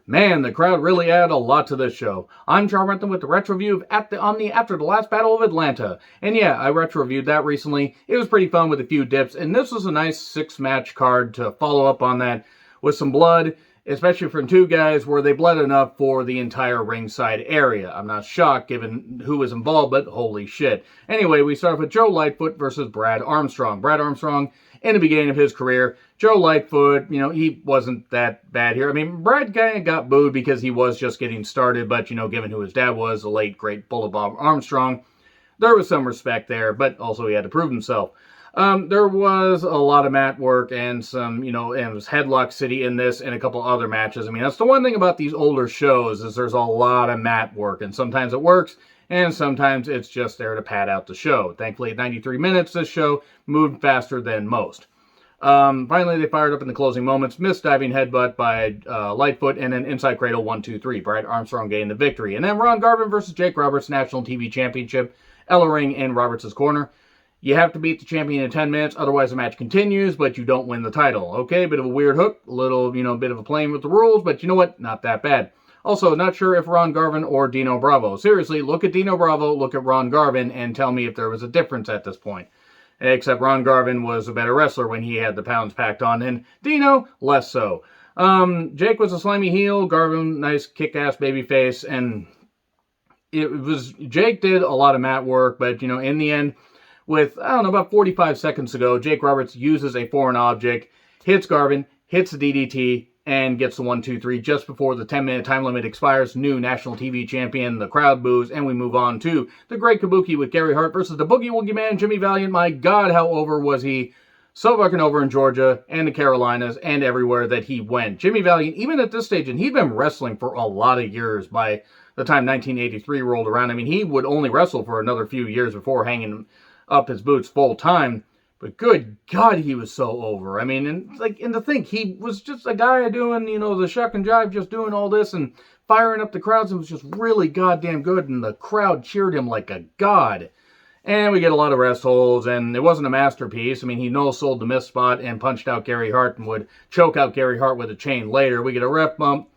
Man, the crowd really added a lot to this show. I'm John Renton with the retro review of At the Omni after the last Battle of Atlanta. And yeah, I retro reviewed that recently. It was pretty fun with a few dips, and this was a nice 6-match card to follow up on that with some blood, especially from two guys where they bled enough for the entire ringside area. I'm not shocked given who was involved, but holy shit. Anyway, we start with Joe Lightfoot versus Brad Armstrong. Brad Armstrong, in the beginning of his career, Joe Lightfoot, he wasn't that bad here. I mean, Brad kind of got booed because he was just getting started, but, given who his dad was, the late, great Bullet Bob Armstrong, there was some respect there, but also he had to prove himself. There was a lot of mat work and some, and it was Headlock City in this and a couple other matches. I mean, that's the one thing about these older shows is there's a lot of mat work, and sometimes it works, and sometimes it's just there to pad out the show. Thankfully, at 93 minutes, this show moved faster than most. Finally, they fired up in the closing moments. Missed diving headbutt by Lightfoot, and then inside cradle 1-2-3. Brad Armstrong gained the victory. And then Ron Garvin versus Jake Roberts, National TV Championship. Ella Ring in Roberts' corner. You have to beat the champion in 10 minutes, otherwise the match continues, but you don't win the title. Okay, bit of a weird hook, a little, bit of a playing with the rules, but you know what? Not that bad. Also, not sure if Ron Garvin or Dino Bravo. Seriously, look at Dino Bravo, look at Ron Garvin, and tell me if there was a difference at this point. Except Ron Garvin was a better wrestler when he had the pounds packed on, and Dino, less so. Jake was a slimy heel, Garvin, nice kick-ass babyface, and Jake did a lot of mat work, but, in the end, with, about 45 seconds ago, Jake Roberts uses a foreign object, hits Garvin, hits the DDT, and gets the 1-2-3 just before the 10-minute time limit expires. New national TV champion, the crowd boos, and we move on to the Great Kabuki with Gary Hart versus the Boogie Woogie Man, Jimmy Valiant. My God, how over was he? So fucking over in Georgia and the Carolinas and everywhere that he went. Jimmy Valiant, even at this stage, and he'd been wrestling for a lot of years by the time 1983 rolled around. I mean, he would only wrestle for another few years before hanging up his boots full time. But good God, he was so over. I mean, and to think, he was just a guy doing, the shuck and jive, just doing all this and firing up the crowds, and was just really goddamn good, and the crowd cheered him like a god. And we get a lot of rest holds, and it wasn't a masterpiece. I mean, he no-sold the miss spot and punched out Gary Hart and would choke out Gary Hart with a chain later. We get a ref bump.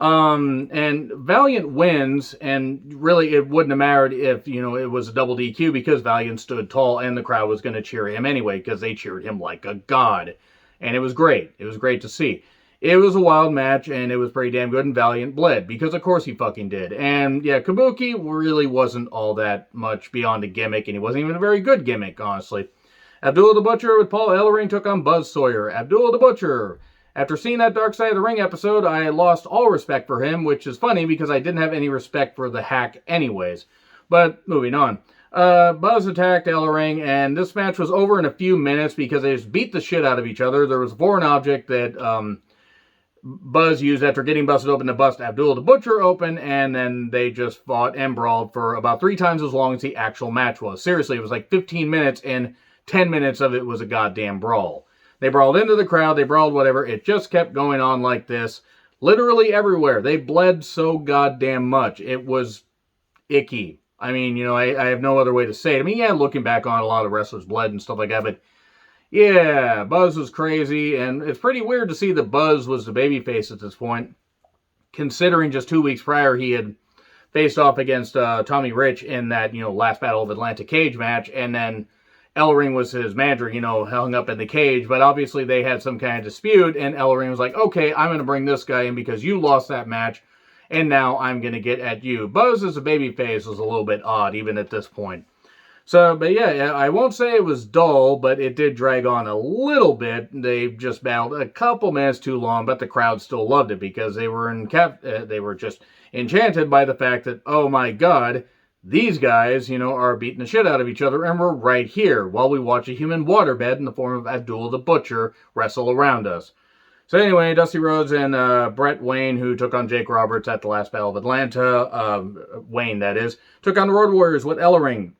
And Valiant wins, and really it wouldn't have mattered if, it was a double DQ because Valiant stood tall and the crowd was going to cheer him anyway because they cheered him like a god. And it was great. It was great to see. It was a wild match, and it was pretty damn good, and Valiant bled because of course he fucking did. And yeah, Kabuki really wasn't all that much beyond a gimmick, and he wasn't even a very good gimmick, honestly. Abdullah the Butcher with Paul Ellering took on Buzz Sawyer. Abdullah the Butcher. After seeing that Dark Side of the Ring episode, I lost all respect for him, which is funny because I didn't have any respect for the hack anyways. But moving on. Buzz attacked Ellering, and this match was over in a few minutes because they just beat the shit out of each other. There was a foreign object that Buzz used after getting busted open to bust Abdullah the Butcher open, and then they just fought and brawled for about 3 times as long as the actual match was. Seriously, it was like 15 minutes, and 10 minutes of it was a goddamn brawl. They brawled into the crowd, they brawled whatever, it just kept going on like this. Literally everywhere. They bled so goddamn much. It was icky. I mean, I have no other way to say it. I mean, yeah, looking back on a lot of wrestlers bled and stuff like that, but yeah, Buzz was crazy, and it's pretty weird to see that Buzz was the babyface at this point, considering just 2 weeks prior he had faced off against Tommy Rich in that, last Battle of Atlanta cage match, and then Ellering was his manager, hung up in the cage, but obviously they had some kind of dispute, and Ellering was like, okay, I'm going to bring this guy in because you lost that match, and now I'm going to get at you. Buzz as a babyface was a little bit odd, even at this point. So, but yeah, I won't say it was dull, but it did drag on a little bit. They just battled a couple minutes too long, but the crowd still loved it because they were just enchanted by the fact that, oh my God, these guys, are beating the shit out of each other, and we're right here while we watch a human waterbed in the form of Abdullah the Butcher wrestle around us. So anyway, Dusty Rhodes and Brett Wayne, who took on Jake Roberts at the last Battle of Atlanta, Wayne that is, took on the Road Warriors with Ellering.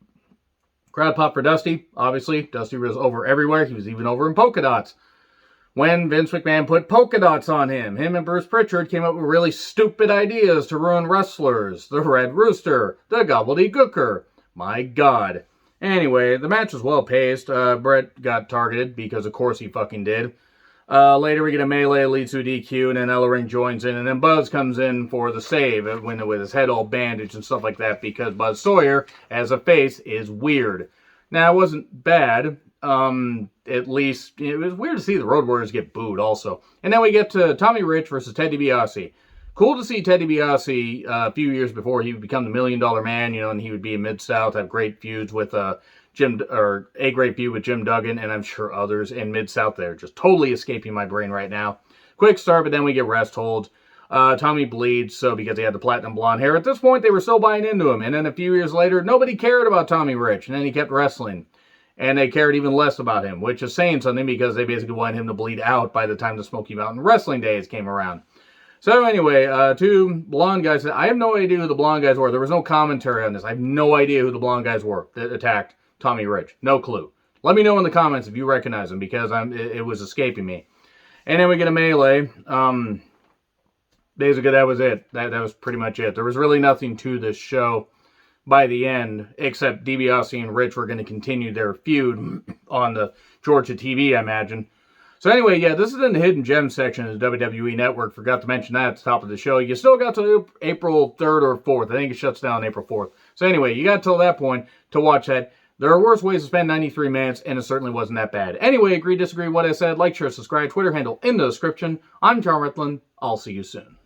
Crowd pop for Dusty. Obviously, Dusty was over everywhere. He was even over in polka dots. When Vince McMahon put polka dots on him and Bruce Pritchard came up with really stupid ideas to ruin wrestlers. The Red Rooster, the Gobbledygooker. My God. Anyway, the match was well paced. Brett got targeted because of course he fucking did. Later we get a melee, leads to a DQ, and then Ellering joins in, and then Buzz comes in for the save with his head all bandaged and stuff like that, because Buzz Sawyer, as a face, is weird. Now, it wasn't bad. At least, it was weird to see the Road Warriors get booed also. And then we get to Tommy Rich versus Ted DiBiase. Cool to see Ted DiBiase a few years before he would become the $1 Million Man, and he would be in Mid-South, have great feuds with a great feud with Jim Duggan, and I'm sure others in Mid-South. They're just totally escaping my brain right now. Quick start, but then we get rest holds. Tommy bleeds, so because he had the platinum blonde hair. At this point, they were still buying into him, and then a few years later, nobody cared about Tommy Rich, and then he kept wrestling. And they cared even less about him, which is saying something, because they basically wanted him to bleed out by the time the Smoky Mountain Wrestling days came around. So anyway, two blonde guys. I have no idea who the blonde guys were. There was no commentary on this. I have no idea who the blonde guys were that attacked Tommy Rich. No clue. Let me know in the comments if you recognize them, because it was escaping me. And then we get a melee. Basically, that was it. That was pretty much it. There was really nothing to this show by the end, except DiBiase and Rich were going to continue their feud on the Georgia TV, I imagine. So anyway, yeah, this is in the Hidden Gems section of the WWE Network. Forgot to mention that at the top of the show. You still got to April 3rd or 4th. I think it shuts down April 4th. So anyway, you got till that point to watch that. There are worse ways to spend 93 minutes, and it certainly wasn't that bad. Anyway, agree, disagree with what I said. Like, share, subscribe, Twitter handle in the description. I'm John Ritlin. I'll see you soon.